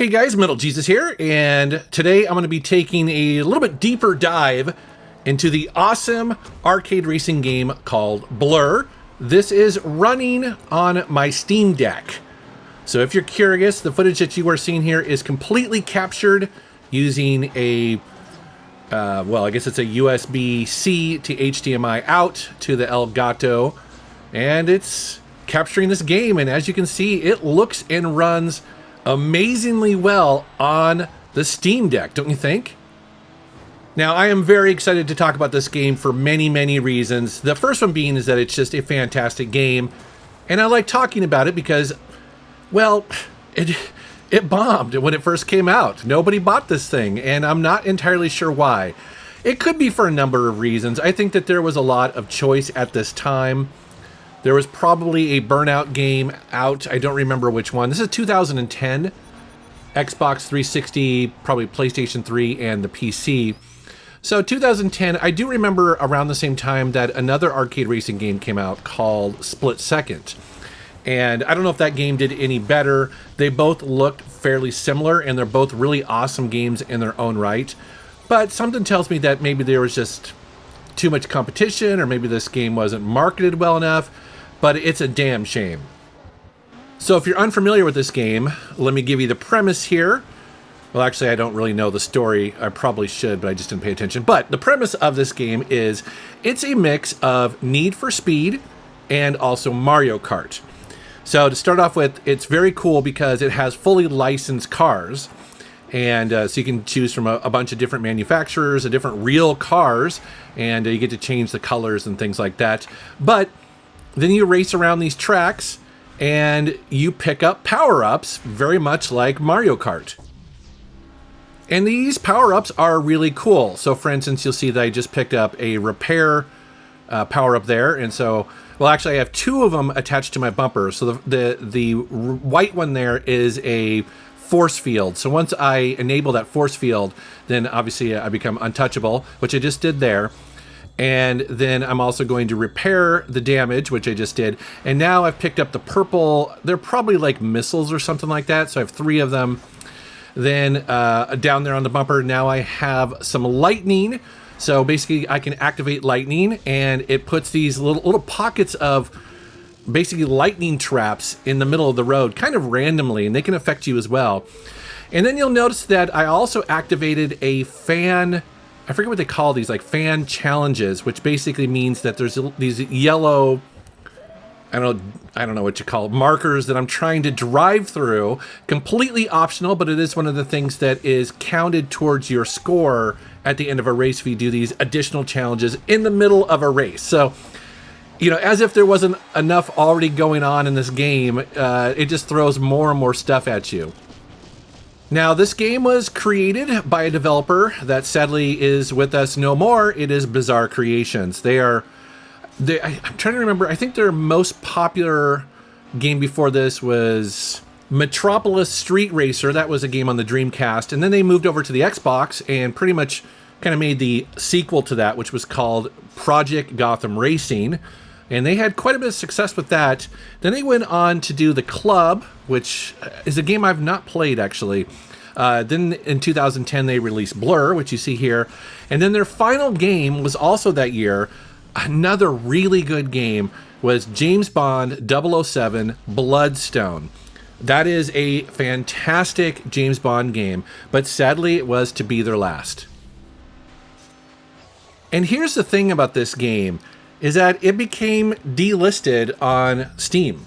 Hey guys, Metal Jesus here, and today I'm going to be taking a little bit deeper dive into the awesome arcade racing game called Blur. This is running on my Steam Deck. So if you're curious, the footage that you are seeing here is completely captured using a, I guess it's a USB-C to HDMI out to the Elgato, and it's capturing this game, and as you can see, it looks and runs amazingly well on the Steam Deck, don't you think? Now, I am very excited to talk about this game for many reasons. The first one being is that it's just a fantastic game, and I like talking about it because, well, it bombed when it first came out. Nobody bought this thing, and I'm not entirely sure why. It could be for a number of reasons. I think that there was a lot of choice at this time. There was probably a Burnout game out. I don't remember which one. This is 2010. Xbox 360, probably PlayStation 3, and the PC. So 2010, I do remember around the same time that another arcade racing game came out called Split Second. And I don't know if that game did any better. They both looked fairly similar, and they're both really awesome games in their own right. But something tells me that maybe there was just too much competition, or maybe this game wasn't marketed well enough. But it's a damn shame. So if you're unfamiliar with this game, let me give you the premise here. Well, actually, I don't really know the story. I probably should, but I just didn't pay attention. But the premise of this game is it's a mix of Need for Speed and also Mario Kart. So to start off with, it's very cool because it has fully licensed cars. And so you can choose from a bunch of different manufacturers, different real cars, and you get to change the colors and things like that. But then you race around these tracks and you pick up power-ups very much like Mario Kart. And these power-ups are really cool. So for instance, you'll see that I just picked up a repair power-up there. And so, well, actually I have two of them attached to my bumper. So the white one there is a force field. So once I enable that force field, then obviously I become untouchable, which I just did there. And then I'm also going to repair the damage, which I just did. And now I've picked up the purple. They're probably like missiles or something like that. So I have three of them. Then down there on the bumper, now I have some lightning. So basically I can activate lightning, and it puts these little pockets of basically lightning traps in the middle of the road, kind of randomly, and they can affect you as well. And then you'll notice that I also activated a fan, I forget what they call these, like fan challenges, which basically means that there's these yellow, I don't know what you call it, markers that I'm trying to drive through. Completely optional, but it is one of the things that is counted towards your score at the end of a race if you do these additional challenges in the middle of a race. So, you know, as if there wasn't enough already going on in this game, it just throws more and more stuff at you. Now, this game was created by a developer that sadly is with us no more. It is Bizarre Creations. I'm trying to remember, I think their most popular game before this was Metropolis Street Racer. That was a game on the Dreamcast. And then they moved over to the Xbox and pretty much kind of made the sequel to that, which was called Project Gotham Racing. And they had quite a bit of success with that. Then they went on to do The Club, which is a game I've not played, actually. Then in 2010, they released Blur, which you see here. And then their final game was also that year. Another really good game was James Bond 007 Bloodstone. That is a fantastic James Bond game, but sadly it was to be their last. And here's the thing about this game, is that it became delisted on Steam.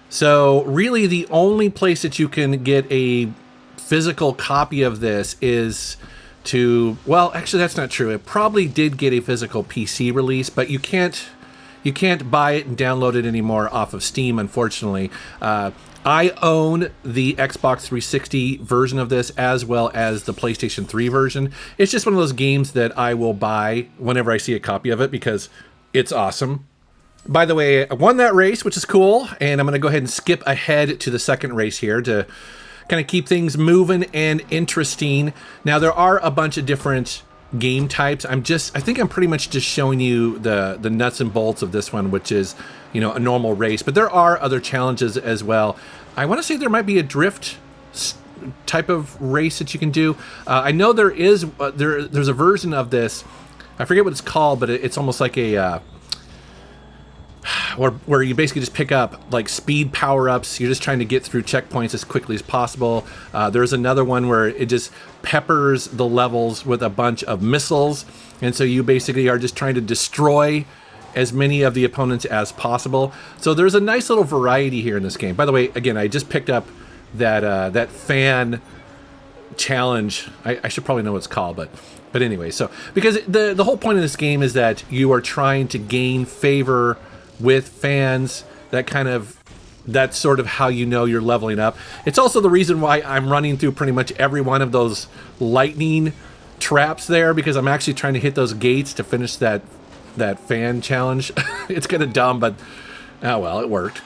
So really the only place that you can get a physical copy of this is to, well, actually that's not true. It probably did get a physical PC release, but you can't buy it and download it anymore off of Steam, unfortunately. I own the Xbox 360 version of this as well as the PlayStation 3 version. It's just one of those games that I will buy whenever I see a copy of it because it's awesome. By the way, I won that race, which is cool, and I'm going to go ahead and skip ahead to the second race here to kind of keep things moving and interesting. Now, there are a bunch of different game types. I think I'm pretty much just showing you the nuts and bolts of this one, which is, you know, a normal race. But there are other challenges as well. I want to say there might be a drift type of race that you can do. I know there is there's a version of this. I forget what it's called, but it's almost like a where you basically just pick up like speed power-ups. You're just trying to get through checkpoints as quickly as possible. There's another one where it just peppers the levels with a bunch of missiles, and so you basically are just trying to destroy as many of the opponents as possible. So there's a nice little variety here in this game. By the way, again, I just picked up that fan challenge. I should probably know what it's called, but anyway. So because the whole point of this game is that you are trying to gain favor with fans. That's sort of how you know you're leveling up. It's also the reason why I'm running through pretty much every one of those lightning traps there, because I'm actually trying to hit those gates to finish that fan challenge. It's kind of dumb, but oh well, it worked.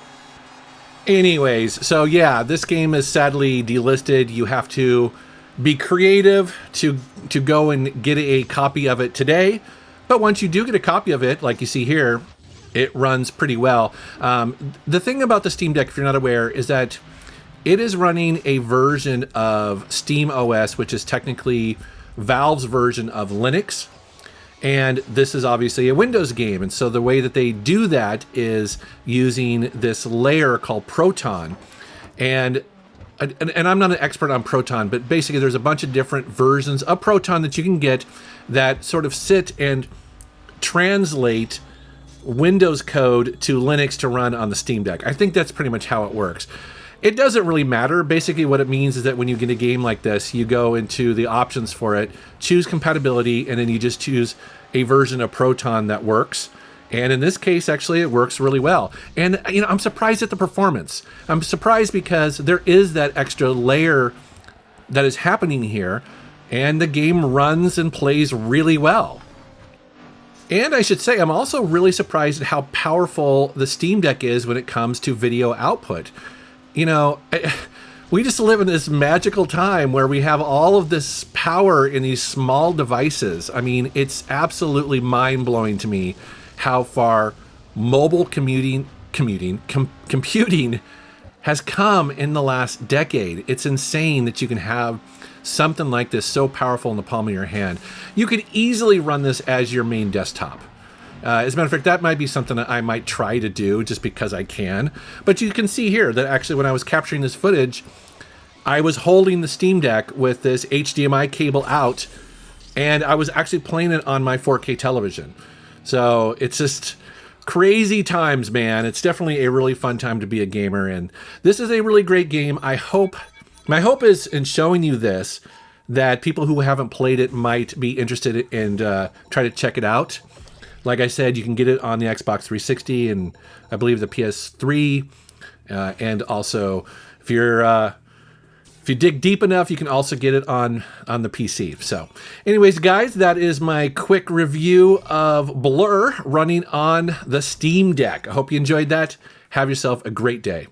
Anyways, so yeah, this game is sadly delisted. You have to be creative to go and get a copy of it today. But once you do get a copy of it, like you see here, it runs pretty well. The thing about the Steam Deck, if you're not aware, is that it is running a version of Steam OS, which is technically Valve's version of Linux. And this is obviously a Windows game. And so the way that they do that is using this layer called Proton. And I'm not an expert on Proton, but basically there's a bunch of different versions of Proton that you can get that sort of sit and translate Windows code to Linux to run on the Steam Deck. I think that's pretty much how it works. It doesn't really matter. Basically what it means is that when you get a game like this, you go into the options for it, choose compatibility, and then you just choose a version of Proton that works. And in this case, actually, it works really well. And, you know, I'm surprised at the performance. I'm surprised because there is that extra layer that is happening here, and the game runs and plays really well. And I should say, I'm also really surprised at how powerful the Steam Deck is when it comes to video output. You know, we just live in this magical time where we have all of this power in these small devices. I mean, it's absolutely mind-blowing to me how far mobile computing has come in the last decade. It's insane that you can have something like this so powerful in the palm of your hand. You could easily run this as your main desktop. As a matter of fact, that might be something that I might try to do just because I can. But you can see here that actually when I was capturing this footage, I was holding the Steam Deck with this HDMI cable out, and I was actually playing it on my 4K television. So it's just crazy times, man. It's definitely a really fun time to be a gamer, and this is a really great game. My hope is in showing you this, that people who haven't played it might be interested and try to check it out. Like I said, you can get it on the Xbox 360 and I believe the PS3, and also if you dig deep enough, you can also get it on the PC. So anyways, guys, that is my quick review of Blur running on the Steam Deck. I hope you enjoyed that. Have yourself a great day.